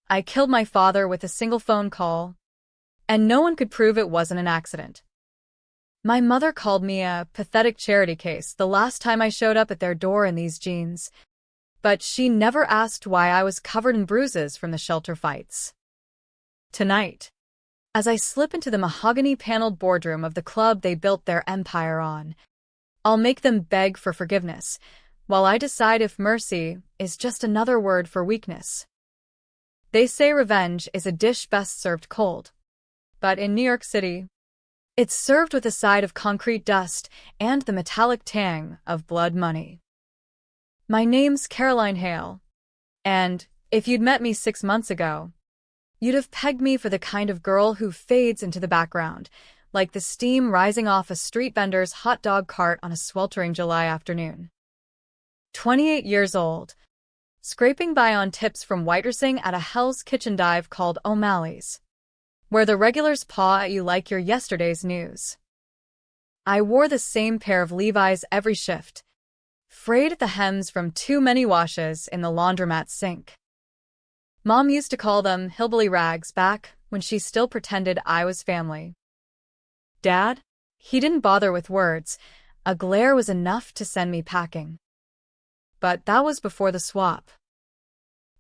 I killed my father with a single phone call, and no one could prove it wasn't an accident. My mother called me a pathetic charity case the last time I showed up at their door in these jeans, but she never asked why I was covered in bruises from the shelter fights. Tonight, as I slip into the mahogany-paneled boardroom of the club they built their empire on, I'll make them beg for forgiveness, while I decide if mercy is just another word for weakness. They say revenge is a dish best served cold, but in New York City, it's served with a side of concrete dust and the metallic tang of blood money. My name's Caroline Hale, and if you'd met me 6 months ago, you'd have pegged me for the kind of girl who fades into the background, like the steam rising off a street vendor's hot dog cart on a sweltering July afternoon. 28 years old, scraping by on tips from waitressing at a Hell's Kitchen dive called O'Malley's, where the regulars paw at you like you're yesterday's news. I wore the same pair of Levi's every shift, frayed at the hems from too many washes in the laundromat sink. Mom used to call them hillbilly rags back when she still pretended I was family. Dad? He didn't bother with words. A glare was enough to send me packing. But that was before the swap.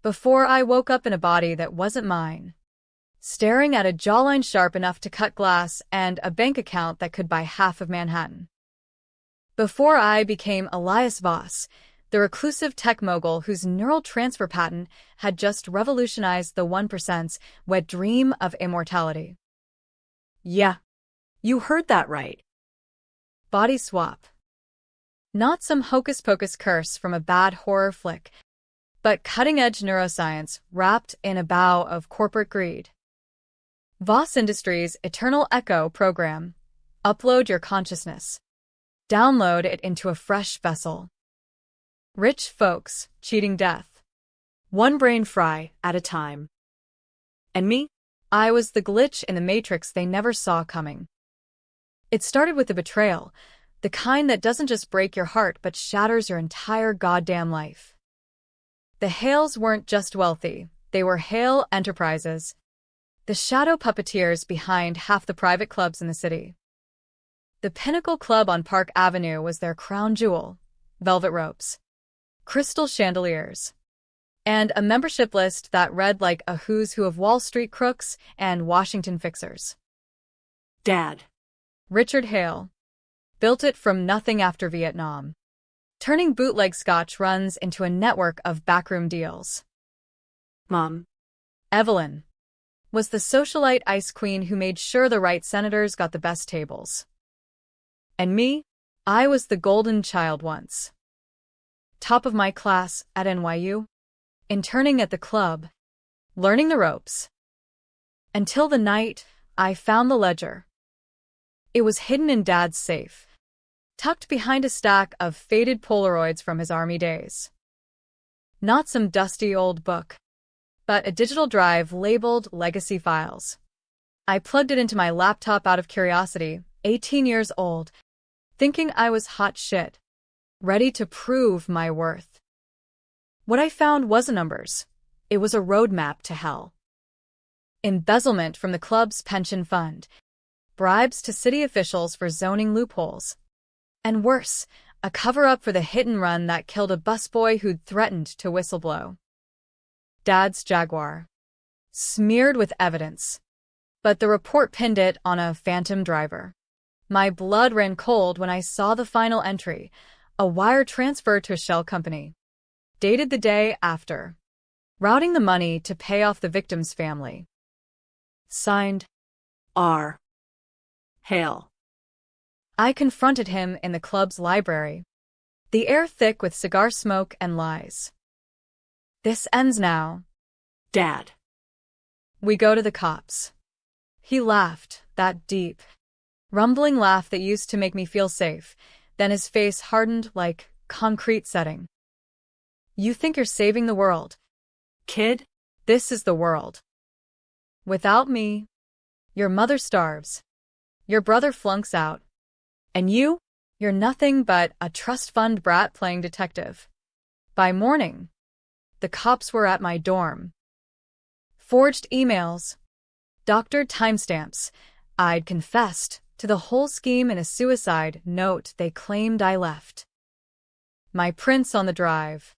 Before I woke up in a body that wasn't mine, staring at a jawline sharp enough to cut glass and a bank account that could buy half of Manhattan. Before I became Elias Voss, the reclusive tech mogul whose neural transfer patent had just revolutionized the 1%'s wet dream of immortality. Yeah, you heard that right. Body swap. Not some hocus-pocus curse from a bad horror flick, but cutting-edge neuroscience wrapped in a bow of corporate greed. Voss Industries' Eternal Echo program. Upload your consciousness. Download it into a fresh vessel. Rich folks cheating death. One brain fry at a time. And me? I was the glitch in the matrix they never saw coming. It started with the betrayal, the kind that doesn't just break your heart but shatters your entire goddamn life. The Hales weren't just wealthy, they were Hale Enterprises, the shadow puppeteers behind half the private clubs in the city. The Pinnacle Club on Park Avenue was their crown jewel, velvet ropes, crystal chandeliers, and a membership list that read like a who's who of Wall Street crooks and Washington fixers. Dad. Richard Hale built it from nothing after Vietnam, turning bootleg scotch runs into a network of backroom deals. Mom. Evelyn was the socialite ice queen who made sure the right senators got the best tables. And me? I was the golden child once. Top of my class at NYU, interning at the club, learning the ropes. Until the night I found the ledger. It was hidden in Dad's safe, tucked behind a stack of faded Polaroids from his army days. Not some dusty old book, but a digital drive labeled Legacy Files. I plugged it into my laptop out of curiosity, 18 years old, thinking I was hot shit, ready to prove my worth. What I found wasn't numbers. It was a roadmap to hell. Embezzlement from the club's pension fund, bribes to city officials for zoning loopholes, and worse, a cover-up for the hit-and-run that killed a busboy who'd threatened to whistleblow. Dad's Jaguar. Smeared with evidence. But the report pinned it on a phantom driver. My blood ran cold when I saw the final entry, a wire transfer to a shell company, dated the day after, routing the money to pay off the victim's family. Signed, R. Hale. I confronted him in the club's library, the air thick with cigar smoke and lies. This ends now. Dad. We go to the cops. He laughed, that deep, rumbling laugh that used to make me feel safe, then his face hardened like concrete setting. You think you're saving the world. Kid? This is the world. Without me, your mother starves. Your brother flunks out. And you're nothing but a trust fund brat playing detective. By morning, the cops were at my dorm. Forged emails. Doctored timestamps. I'd confessed to the whole scheme in a suicide note they claimed I left. My prints on the drive.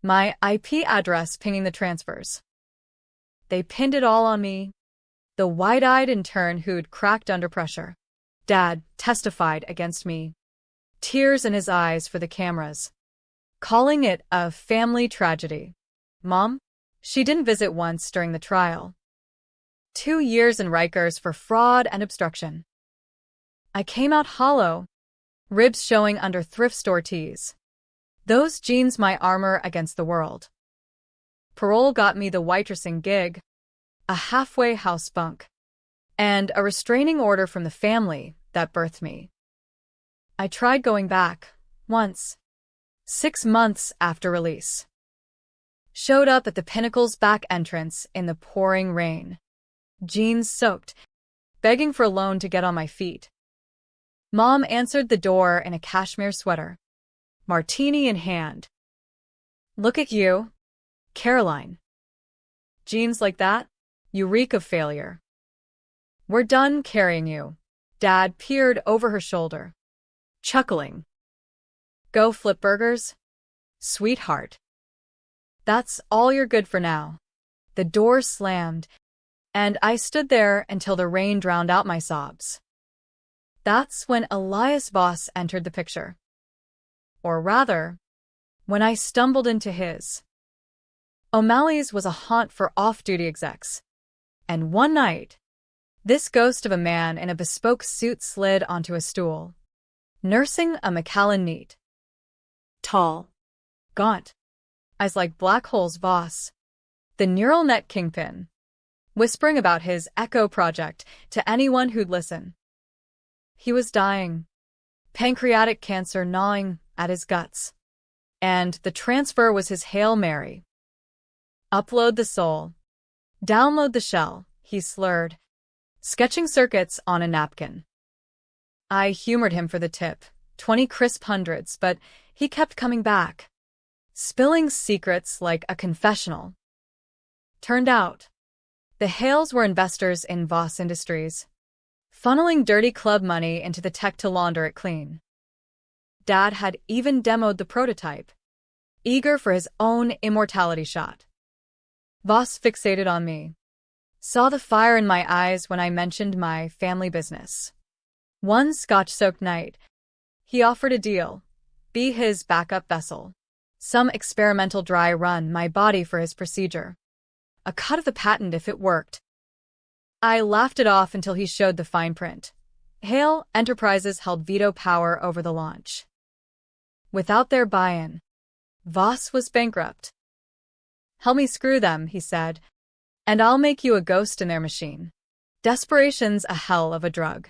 My IP address pinging the transfers. They pinned it all on me. The wide-eyed intern who'd cracked under pressure. Dad testified against me. Tears in his eyes for the cameras. Calling it a family tragedy. Mom? She didn't visit once during the trial. 2 years in Rikers for fraud and obstruction. I came out hollow, ribs showing under thrift store tees. Those jeans my armor against the world. Parole got me the waitressing gig, a halfway house bunk, and a restraining order from the family that birthed me. I tried going back, once, 6 months after release. Showed up at the Pinnacle's back entrance in the pouring rain. Jeans soaked, begging for a loan to get on my feet. Mom answered the door in a cashmere sweater, martini in hand. Look at you, Caroline. Jeans like that? You reek of failure. We're done carrying you. Dad peered over her shoulder, chuckling. Go flip burgers? Sweetheart. That's all you're good for now. The door slammed, and I stood there until the rain drowned out my sobs. That's when Elias Voss entered the picture. Or rather, when I stumbled into his. O'Malley's was a haunt for off-duty execs. And one night, this ghost of a man in a bespoke suit slid onto a stool, nursing a Macallan neat. Tall, gaunt, eyes like black holes. Voss, the neural net kingpin, whispering about his Echo project to anyone who'd listen. He was dying, pancreatic cancer gnawing at his guts, and the transfer was his Hail Mary. Upload the soul, download the shell, he slurred, sketching circuits on a napkin. I humored him for the tip, 20 crisp hundreds, but he kept coming back, spilling secrets like a confessional. Turned out, the Hales were investors in Voss Industries, funneling dirty club money into the tech to launder it clean. Dad had even demoed the prototype, eager for his own immortality shot. Voss fixated on me, saw the fire in my eyes when I mentioned my family business. One scotch-soaked night, he offered a deal, be his backup vessel, some experimental dry run my body for his procedure, a cut of the patent if it worked. I laughed it off until he showed the fine print. Hale Enterprises held veto power over the launch. Without their buy-in, Voss was bankrupt. Help me screw them, he said, and I'll make you a ghost in their machine. Desperation's a hell of a drug.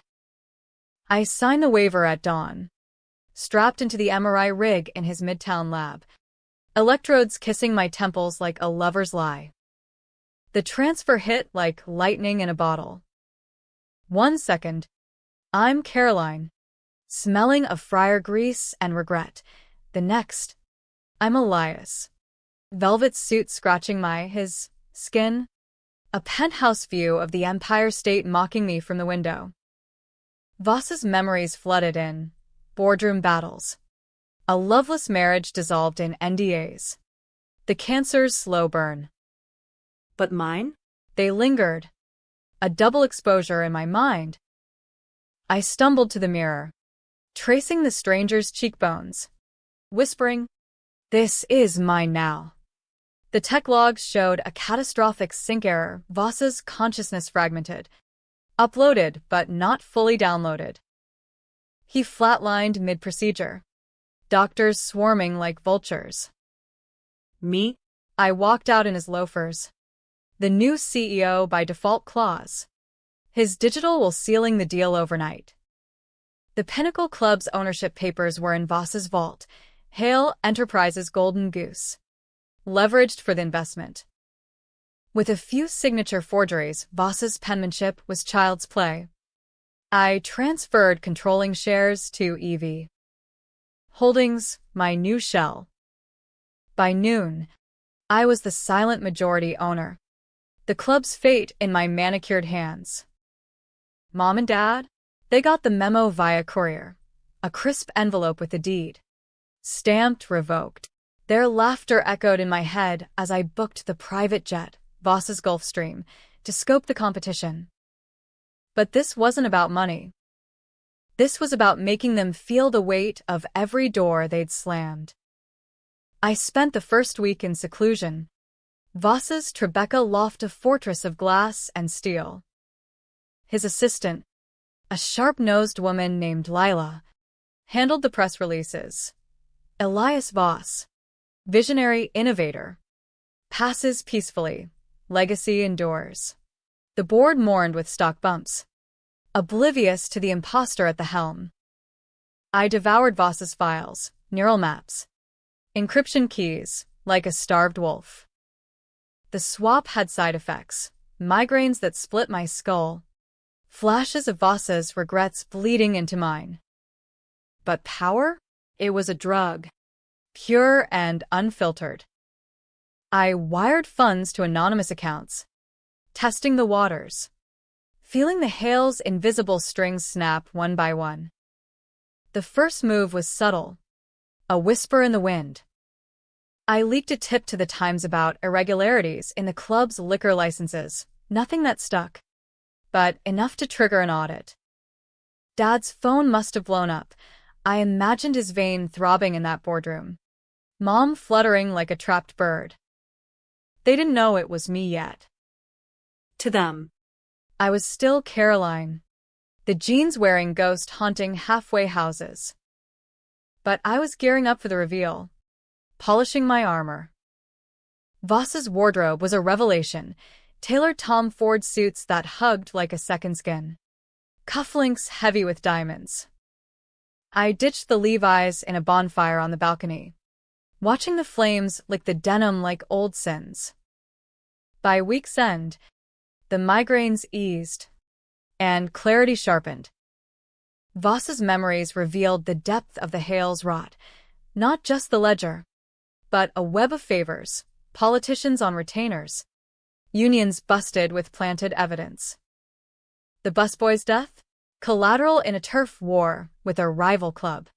I signed the waiver at dawn, strapped into the MRI rig in his Midtown lab, electrodes kissing my temples like a lover's lie. The transfer hit like lightning in a bottle. 1 second, I'm Caroline, smelling of fryer grease and regret. The next, I'm Elias, velvet suit scratching his skin, a penthouse view of the Empire State mocking me from the window. Voss's memories flooded in, boardroom battles, a loveless marriage dissolved in NDAs, the cancer's slow burn. But mine? They lingered, a double exposure in my mind. I stumbled to the mirror, tracing the stranger's cheekbones, whispering, "This is mine now." The tech logs showed a catastrophic sync error. Voss's consciousness fragmented, uploaded but not fully downloaded. He flatlined mid-procedure, doctors swarming like vultures. Me? I walked out in his loafers. The new CEO by default clause. His digital will sealing the deal overnight. The Pinnacle Club's ownership papers were in Voss's vault, Hale Enterprises' golden goose, leveraged for the investment. With a few signature forgeries, Voss's penmanship was child's play. I transferred controlling shares to EV Holdings, my new shell. By noon, I was the silent majority owner, The club's fate in my manicured hands. Mom and Dad? They got the memo via courier. A crisp envelope with the deed. Stamped revoked. Their laughter echoed in my head as I booked the private jet, Voss's Gulfstream, to scope the competition. But this wasn't about money. This was about making them feel the weight of every door they'd slammed. I spent the first week in seclusion. Voss's Tribeca loft a fortress of glass and steel. His assistant, a sharp-nosed woman named Lila, handled the press releases. Elias Voss, visionary innovator, passes peacefully, legacy endures. The board mourned with stock bumps, oblivious to the imposter at the helm. I devoured Voss's files, neural maps, encryption keys, like a starved wolf. The swap had side effects, migraines that split my skull, flashes of Voss's regrets bleeding into mine. But power? It was a drug, pure and unfiltered. I wired funds to anonymous accounts, testing the waters, feeling the Hale's invisible strings snap one by one. The first move was subtle, a whisper in the wind. I leaked a tip to the Times about irregularities in the club's liquor licenses, nothing that stuck, but enough to trigger an audit. Dad's phone must have blown up. I imagined his vein throbbing in that boardroom. Mom fluttering like a trapped bird. They didn't know it was me yet. To them, I was still Caroline, the jeans-wearing ghost haunting halfway houses. But I was gearing up for the reveal, polishing my armor. Voss's wardrobe was a revelation, tailored Tom Ford suits that hugged like a second skin. Cufflinks heavy with diamonds. I ditched the Levi's in a bonfire on the balcony, watching the flames lick the denim like old sins. By week's end, the migraines eased, and clarity sharpened. Voss's memories revealed the depth of the Hale's rot, not just the ledger, but a web of favors, politicians on retainers, unions busted with planted evidence. The busboy's death? Collateral in a turf war with a rival club.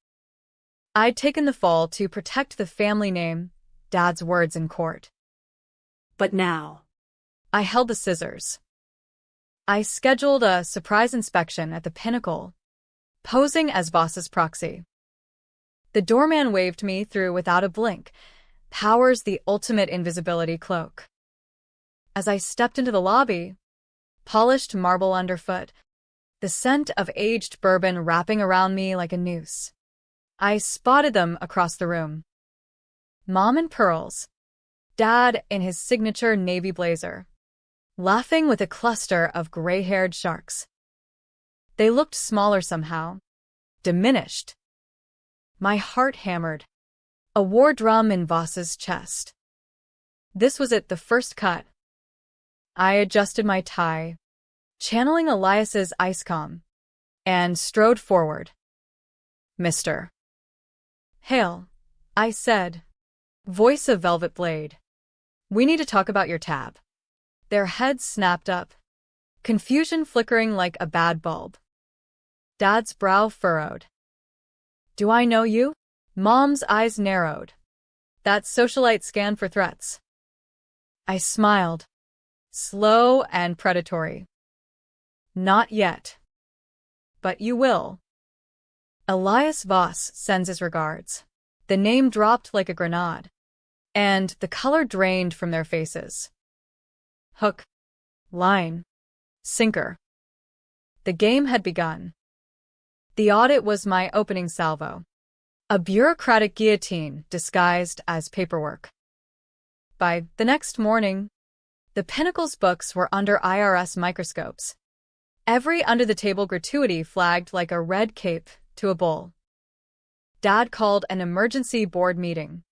I'd taken the fall to protect the family name, Dad's words in court. But now, I held the scissors. I scheduled a surprise inspection at the Pinnacle, posing as Voss's proxy. The doorman waved me through without a blink, Power's the ultimate invisibility cloak. As I stepped into the lobby, polished marble underfoot, the scent of aged bourbon wrapping around me like a noose, I spotted them across the room. Mom in pearls, Dad in his signature navy blazer, laughing with a cluster of gray-haired sharks. They looked smaller somehow, diminished. My heart hammered, a war drum in Voss's chest. This was it, the first cut. I adjusted my tie, channeling Elias's ice calm, and strode forward. Mr. Hale, I said, voice of velvet blade. We need to talk about your tab. Their heads snapped up, confusion flickering like a bad bulb. Dad's brow furrowed. Do I know you? Mom's eyes narrowed. That socialite scanned for threats. I smiled, slow and predatory. Not yet. But you will. Elias Voss sends his regards. The name dropped like a grenade, and the color drained from their faces. Hook, line, sinker. The game had begun. The audit was my opening salvo, a bureaucratic guillotine disguised as paperwork. By the next morning, the Pinnacle's books were under IRS microscopes. Every under-the-table gratuity flagged like a red cape to a bull. Dad called an emergency board meeting,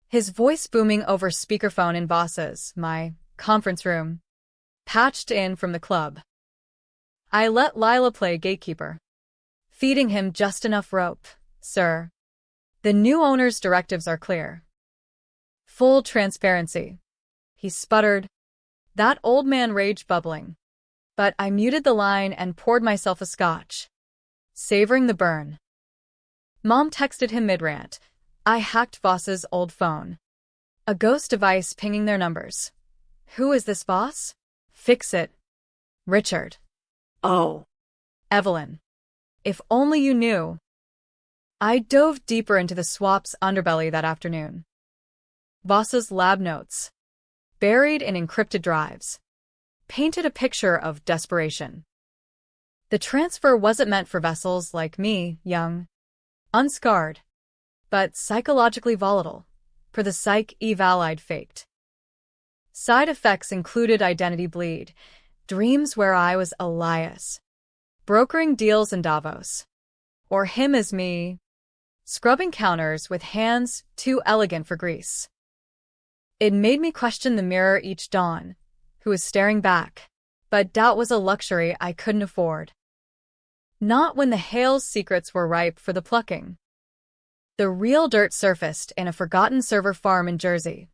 his voice booming over speakerphone in Voss's, my conference room, patched in from the club. I let Lila play gatekeeper, feeding him just enough rope. Sir, the new owner's directives are clear. Full transparency. He sputtered, That old man rage bubbling. But I muted the line and poured myself a scotch, savoring the burn. Mom texted him mid-rant. I hacked Voss's old phone. A ghost device pinging their numbers. Who is this, Voss? Fix it. Richard. Oh. Evelyn. If only you knew. I dove deeper into the swap's underbelly that afternoon. Voss's lab notes, buried in encrypted drives, painted a picture of desperation. The transfer wasn't meant for vessels like me, young, unscarred, but psychologically volatile, for the psych eval I'd faked. Side effects included identity bleed, dreams where I was Elias, brokering deals in Davos, or him as me, scrubbing counters with hands too elegant for grease. It made me question the mirror each dawn, who was staring back, but doubt was a luxury I couldn't afford. Not when the Hale's secrets were ripe for the plucking. The real dirt surfaced in a forgotten server farm in Jersey,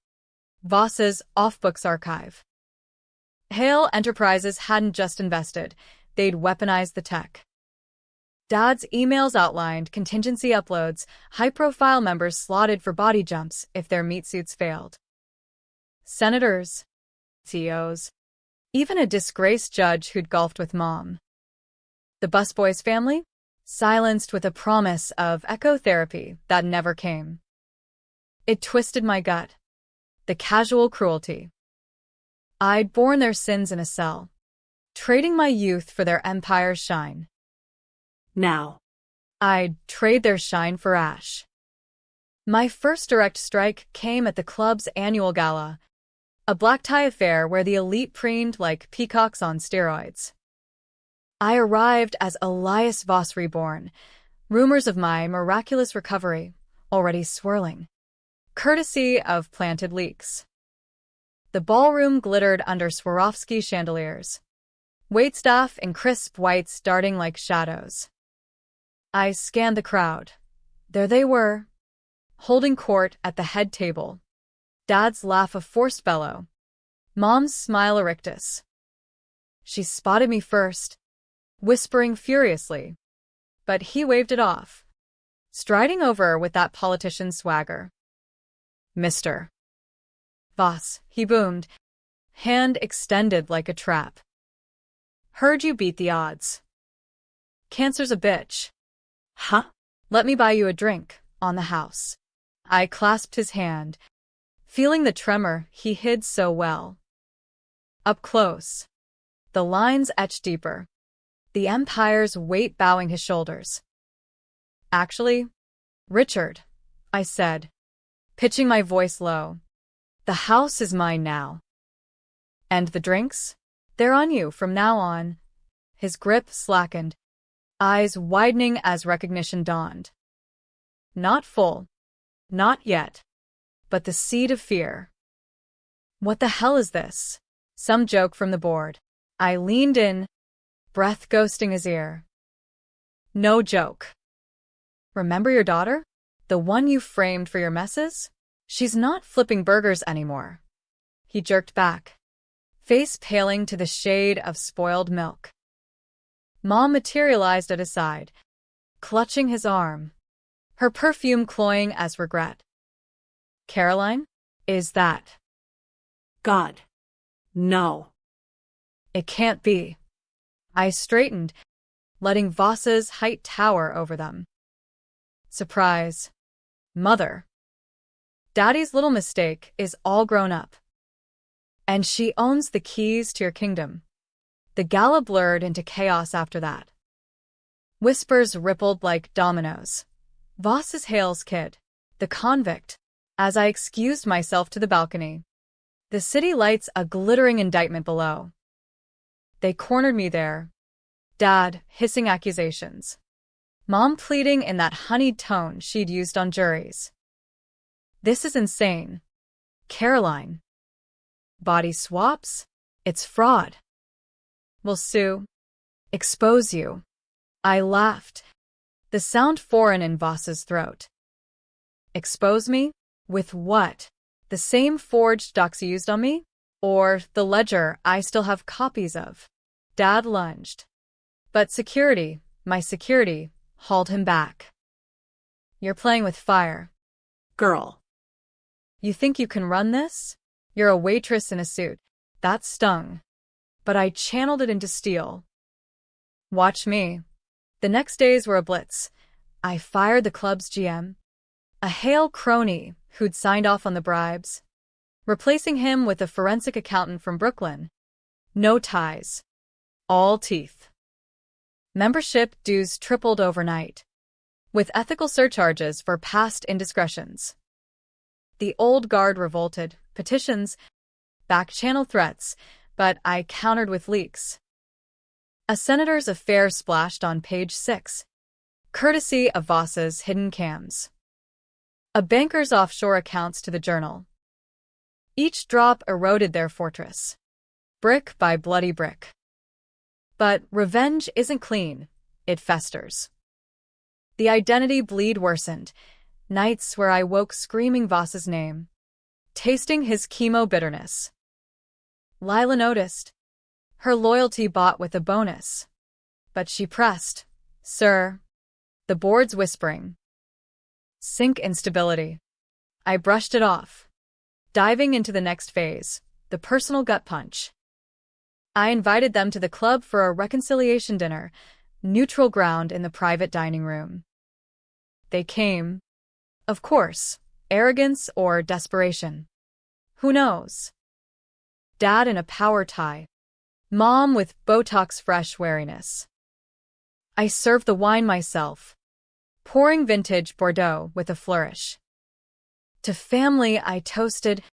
Voss's off-books archive. Hale Enterprises hadn't just invested, they'd weaponized the tech. Dad's emails outlined contingency uploads, high-profile members slotted for body jumps if their meat suits failed. Senators, CEOs, even a disgraced judge who'd golfed with Mom. The busboy's family? Silenced with a promise of ecotherapy that never came. It twisted my gut. The casual cruelty. I'd borne their sins in a cell, trading my youth for their empire's shine. Now, I'd trade their shine for ash. My first direct strike came at the club's annual gala, a black tie affair where the elite preened like peacocks on steroids. I arrived as Elias Voss reborn, rumors of my miraculous recovery already swirling, courtesy of planted leaks. The ballroom glittered under Swarovski chandeliers, waitstaff in crisp whites darting like shadows. I scanned the crowd. There they were, holding court at the head table. Dad's laugh a forced bellow. Mom's smile a rictus. She spotted me first, whispering furiously, but he waved it off, striding over with that politician's swagger. Mr. Voss, he boomed, hand extended like a trap. Heard you beat the odds. Cancer's a bitch. Huh? Let me buy you a drink, on the house. I clasped his hand, feeling the tremor he hid so well. Up close, the lines etched deeper, the empire's weight bowing his shoulders. Actually, Richard, I said, pitching my voice low, the house is mine now. And the drinks? They're on you from now on. His grip slackened, eyes widening as recognition dawned. Not full. Not yet. But the seed of fear. What the hell is this? Some joke from the board. I leaned in, breath ghosting his ear. No joke. Remember your daughter? The one you framed for your messes? She's not flipping burgers anymore. He jerked back, face paling to the shade of spoiled milk. Mom materialized at his side, clutching his arm, her perfume cloying as regret. Caroline? Is that? God. No. It can't be. I straightened, letting Voss's height tower over them. Surprise. Mother. Daddy's little mistake is all grown up. And she owns the keys to your kingdom. The gala blurred into chaos after that. Whispers rippled like dominoes. Voss is Hale's kid, the convict, as I excused myself to the balcony. The city lights a glittering indictment below. They cornered me there. Dad hissing accusations. Mom pleading in that honeyed tone she'd used on juries. This is insane. Caroline. Body swaps? It's fraud. We'll sue. Expose you. I laughed, the sound foreign in Voss's throat. Expose me? With what? The same forged docs you used on me? Or the ledger I still have copies of. Dad lunged. But security, my security, hauled him back. You're playing with fire. Girl. You think you can run this? You're a waitress in a suit. That stung. But I channeled it into steel. Watch me. The next days were a blitz. I fired the club's GM, a Hale crony who'd signed off on the bribes, replacing him with a forensic accountant from Brooklyn. No ties. All teeth. Membership dues tripled overnight, with ethical surcharges for past indiscretions. The old guard revolted, petitions, back-channel threats, but I countered with leaks. A senator's affair splashed on page 6, courtesy of Voss's hidden cams. A banker's offshore accounts to the Journal. Each drop eroded their fortress, brick by bloody brick. But revenge isn't clean, it festers. The identity bleed worsened, nights where I woke screaming Voss's name, tasting his chemo bitterness. Lila noticed, her loyalty bought with a bonus. But she pressed, "Sir," the board's whispering. Sink instability. I brushed it off, diving into the next phase, the personal gut punch. I invited them to the club for a reconciliation dinner, neutral ground in the private dining room. They came. Of course, arrogance or desperation. Who knows? Dad in a power tie. Mom with Botox fresh wariness. I served the wine myself, pouring vintage Bordeaux with a flourish. To family I toasted,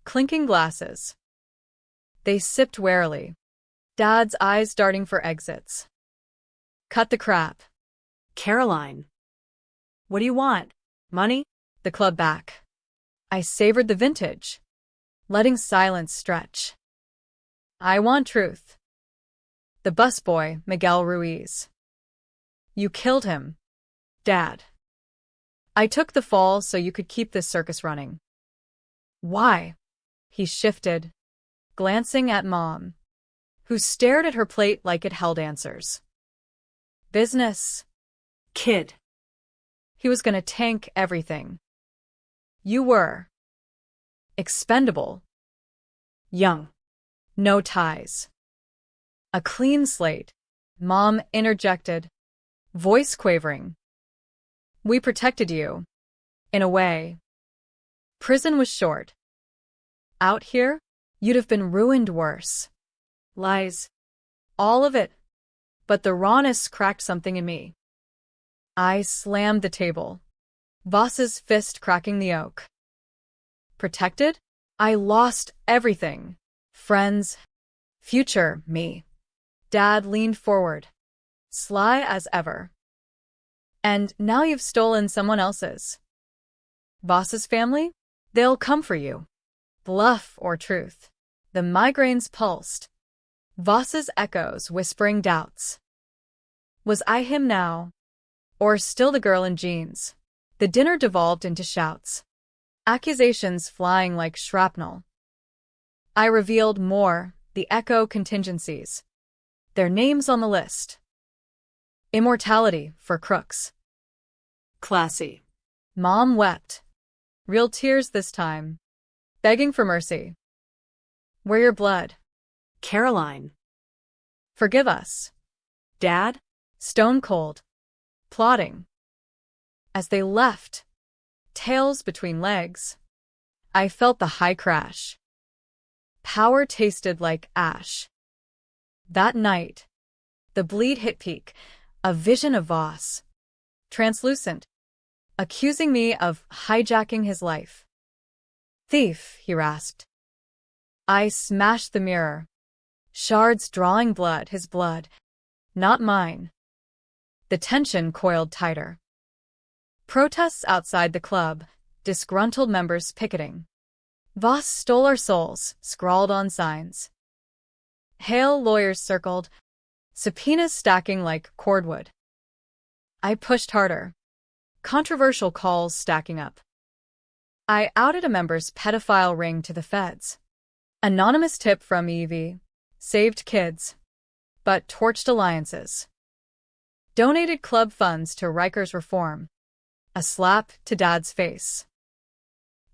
clinking glasses. They sipped warily, Dad's eyes darting for exits. Cut the crap. Caroline. What do you want? Money? The club back. I savored the vintage, letting silence stretch. I want truth. The busboy, Miguel Ruiz. You killed him, Dad. I took the fall so you could keep this circus running. Why? He shifted, glancing at Mom, who stared at her plate like it held answers. Business. Kid. He was gonna tank everything. You were. Expendable. Young. No ties. A clean slate, Mom interjected, voice quavering. We protected you. In a way. Prison was short. Out here, you'd have been ruined worse. Lies. All of it. But the rawness cracked something in me. I slammed the table, Voss's fist cracking the oak. Protected? I lost everything. Friends. Future me. Dad leaned forward, sly as ever. And now you've stolen someone else's. Voss's family? They'll come for you. Bluff or truth. The migraines pulsed. Voss's echoes whispering doubts. Was I him now? Or still the girl in jeans? The dinner devolved into shouts, accusations flying like shrapnel. I revealed more, the echo contingencies. Their names on the list. Immortality for crooks. Classy. Mom wept. Real tears this time. Begging for mercy. We're your blood. Caroline. Forgive us. Dad? Stone cold. Plotting. As they left, tails between legs, I felt the high crash. Power tasted like ash. That night, the bleed hit peak, a vision of Voss, translucent, accusing me of hijacking his life. Thief, he rasped. I smashed the mirror, shards drawing blood, his blood, not mine. The tension coiled tighter. Protests outside the club, disgruntled members picketing. Voss stole our souls, scrawled on signs. Hale lawyers circled, subpoenas stacking like cordwood. I pushed harder. Controversial calls stacking up. I outed a member's pedophile ring to the feds. Anonymous tip from Evie. Saved kids, but torched alliances. Donated club funds to Riker's reform. A slap to Dad's face.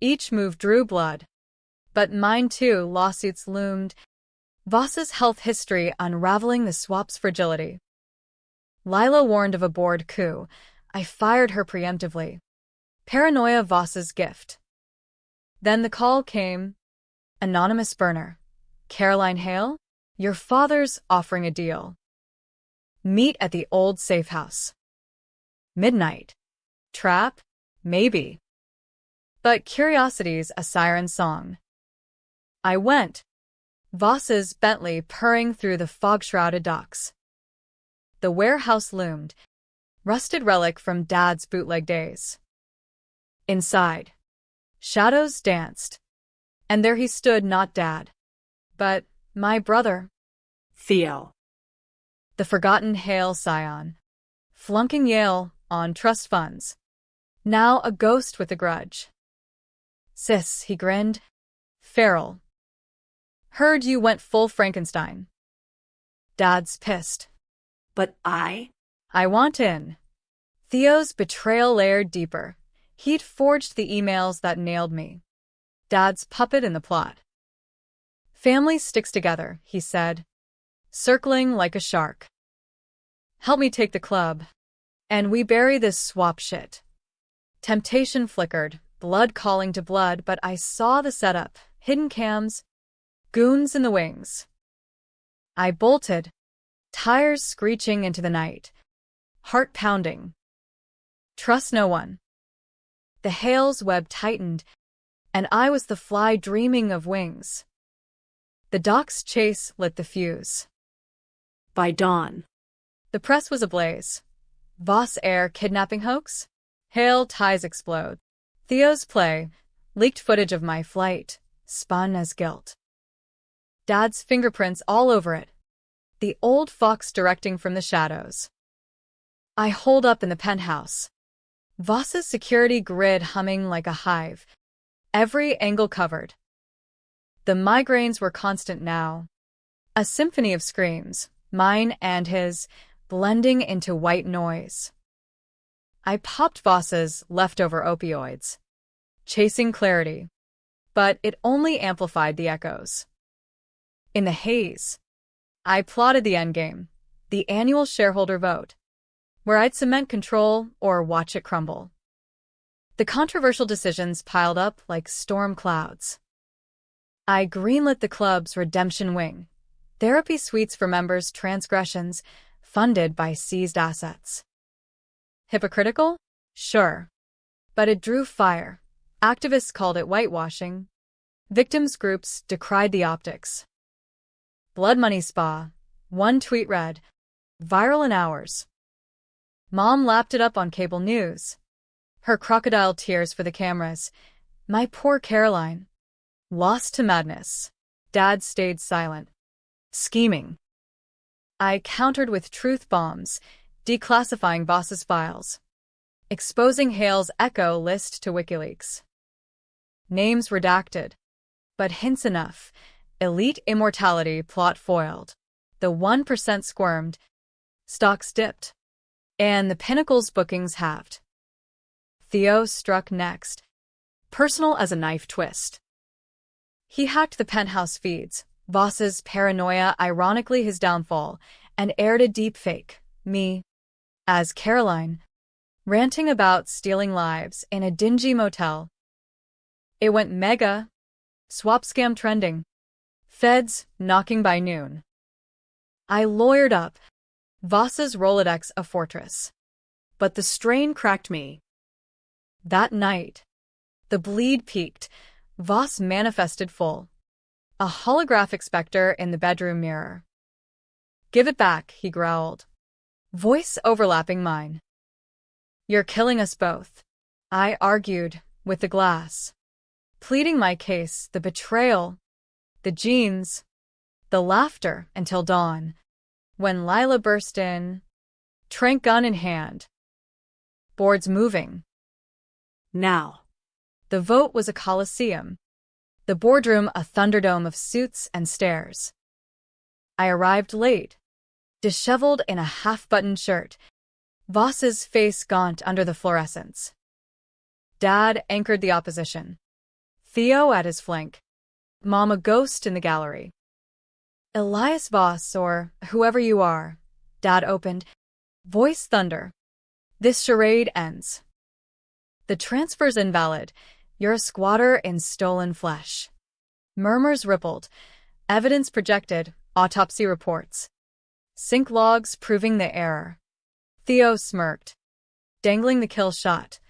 Each move drew blood. But mine too, lawsuits loomed. Voss's health history unraveling the swap's fragility. Lila warned of a board coup. I fired her preemptively. Paranoia Voss's gift. Then the call came. Anonymous burner. Caroline Hale? Your father's offering a deal. Meet at the old safe house. Midnight. Trap? Maybe. But curiosity's a siren song. I went. Voss's Bentley purring through the fog-shrouded docks. The warehouse loomed, rusted relic from Dad's bootleg days. Inside, shadows danced, and there he stood, not Dad, but my brother, Theo. the forgotten Hale scion, flunking Yale on trust funds, now a ghost with a grudge. Sis, he grinned. Feral. Heard you went full Frankenstein. Dad's pissed. But I want in. Theo's betrayal layered deeper. He'd forged the emails that nailed me. Dad's puppet in the plot. Family sticks together, he said, circling like a shark. Help me take the club. And we bury this swap shit. Temptation flickered, blood calling to blood, but I saw the setup, hidden cams, goons in the wings. I bolted, tires screeching into the night, heart pounding. Trust no one. The Hale's web tightened, and I was the fly dreaming of wings. The dock's chase lit the fuse. by dawn. The press was ablaze. Voss Air kidnapping hoax? Hale ties explode. Theo's play, leaked footage of my flight, spun as guilt. Dad's fingerprints all over it. The old fox directing from the shadows. I holed up in the penthouse. Voss's security grid humming like a hive. Every angle covered. The migraines were constant now. A symphony of screams, mine and his, blending into white noise. I popped Voss's leftover opioids, chasing clarity, but it only amplified the echoes. In the haze, I plotted the endgame, the annual shareholder vote, where I'd cement control or watch it crumble. The controversial decisions piled up like storm clouds. I greenlit the club's redemption wing, therapy suites for members' transgressions, funded by seized assets. Hypocritical? Sure. But it drew fire. Activists called it whitewashing. Victims groups decried the optics. Blood Money Spa. One tweet read, viral in hours. Mom lapped it up on cable news. Her crocodile tears for the cameras. My poor Caroline. Lost to madness. Dad stayed silent. Scheming. I countered with truth bombs, declassifying Voss's files. Exposing Hale's Echo list to WikiLeaks. Names redacted. But hints enough. Elite immortality plot foiled. The 1% squirmed. Stocks dipped. And the Pinnacle's bookings halved. Theo struck next. Personal as a knife twist. He hacked the penthouse feeds, Voss's paranoia ironically his downfall, and aired a deepfake, me, as Caroline, ranting about stealing lives in a dingy motel. It went mega. Swap scam trending. Feds knocking by noon. I lawyered up. Voss's Rolodex a fortress. But the strain cracked me. That night, the bleed peaked. Voss manifested full. A holographic specter in the bedroom mirror. Give it back, he growled. Voice overlapping mine. You're killing us both, I argued, with the glass. Pleading my case, the betrayal, the genes, the laughter until dawn. When Lila burst in, trank gun in hand. Boards moving. Now. The vote was a coliseum. The boardroom a thunderdome of suits and stares. I arrived late, disheveled in a half-buttoned shirt, Voss's face gaunt under the fluorescence. Dad anchored the opposition. Theo at his flank. Mom a ghost in the gallery. Elias Voss, or whoever you are, Dad opened. Voice thunder. This charade ends. The transfer's invalid. You're a squatter in stolen flesh. Murmurs rippled. Evidence projected. Autopsy reports. Sync logs proving the error. Theo smirked, dangling the kill shot.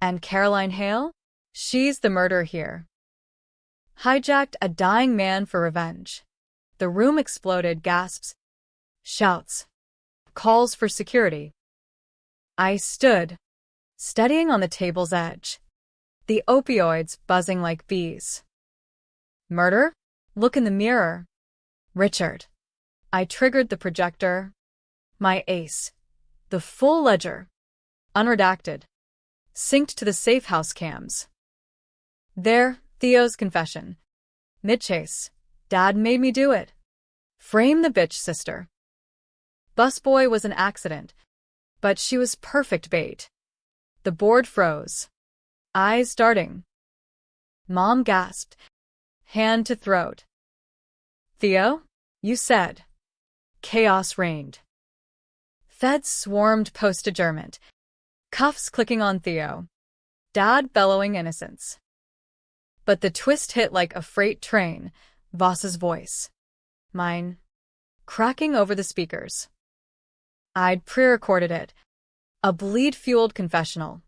And Caroline Hale? She's the murderer here. Hijacked a dying man for revenge. The room exploded, gasps, shouts, calls for security. I stood, steadying on the table's edge, the opioids buzzing like bees. Murder? Look in the mirror. Richard. I triggered the projector. My ace. The full ledger. Unredacted. Synced to the safe house cams. There, Theo's confession. Mid-chase. Dad made me do it. Frame the bitch, sister. Busboy was an accident, but she was perfect bait. The board froze. Eyes darting. Mom gasped, hand to throat. Theo? You said. Chaos reigned. Feds swarmed post-adjournment. Cuffs clicking on Theo. Dad bellowing innocence. But the twist hit like a freight train, Voss's voice. Mine. Cracking over the speakers. I'd pre-recorded it. A bleed-fueled confessional.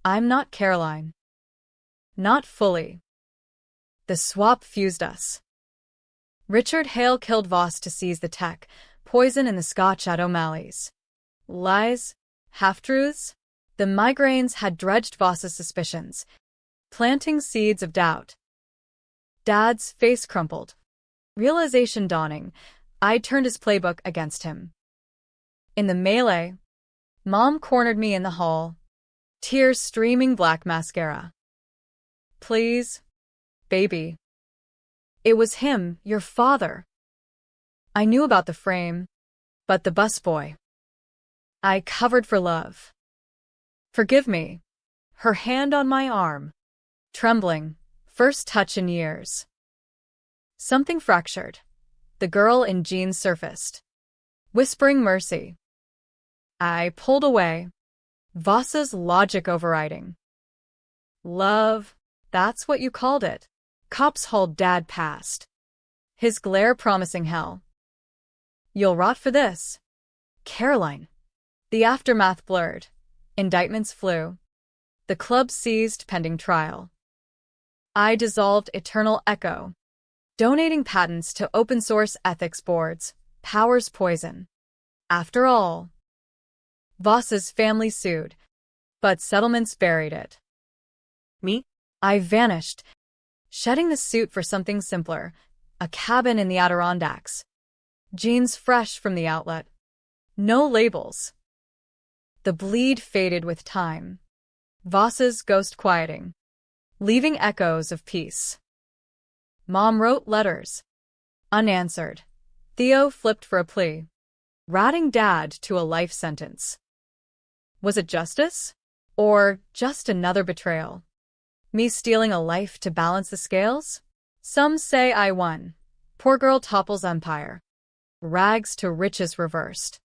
I'm not Caroline. Not fully. The swap fused us. Richard Hale killed Voss to seize the tech, poison in the scotch at O'Malley's. Lies? Half-truths? The migraines had dredged Voss's suspicions, planting seeds of doubt. Dad's face crumpled. Realization dawning, I'd turned his playbook against him. In the melee, Mom cornered me in the hall, tears streaming black mascara. Please, baby. It was him, your father. I knew about the frame, but the busboy. I covered for love. Forgive me. Her hand on my arm. Trembling, first touch in years. Something fractured. The girl in jeans surfaced, whispering mercy. I pulled away, Voss's logic overriding. Love, that's what you called it. Cops hauled Dad past, his glare promising hell. You'll rot for this. Caroline. The aftermath blurred. Indictments flew. The club seized pending trial. I dissolved Eternal Echo, donating patents to open-source ethics boards, powers poison. After all, Voss's family sued, but settlements buried it. Me? I vanished, shedding the suit for something simpler, a cabin in the Adirondacks. Jeans fresh from the outlet. No labels. The bleed faded with time. Voss's ghost quieting, leaving echoes of peace. Mom wrote letters. Unanswered. Theo flipped for a plea, ratting Dad to a life sentence. Was it justice? Or just another betrayal? Me stealing a life to balance the scales? Some say I won. Poor girl topples empire. Rags to riches reversed.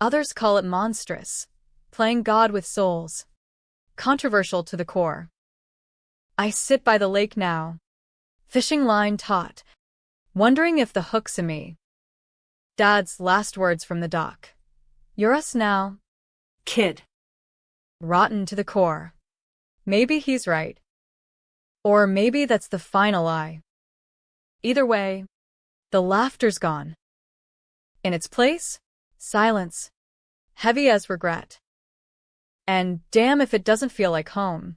Others call it monstrous, playing God with souls. Controversial to the core. I sit by the lake now, fishing line taut, wondering if the hook's in me. Dad's last words from the dock. You're us now, kid. Rotten to the core. Maybe he's right. Or maybe that's the final lie. Either way, the laughter's gone. In its place, silence, heavy as regret. And damn if it doesn't feel like home.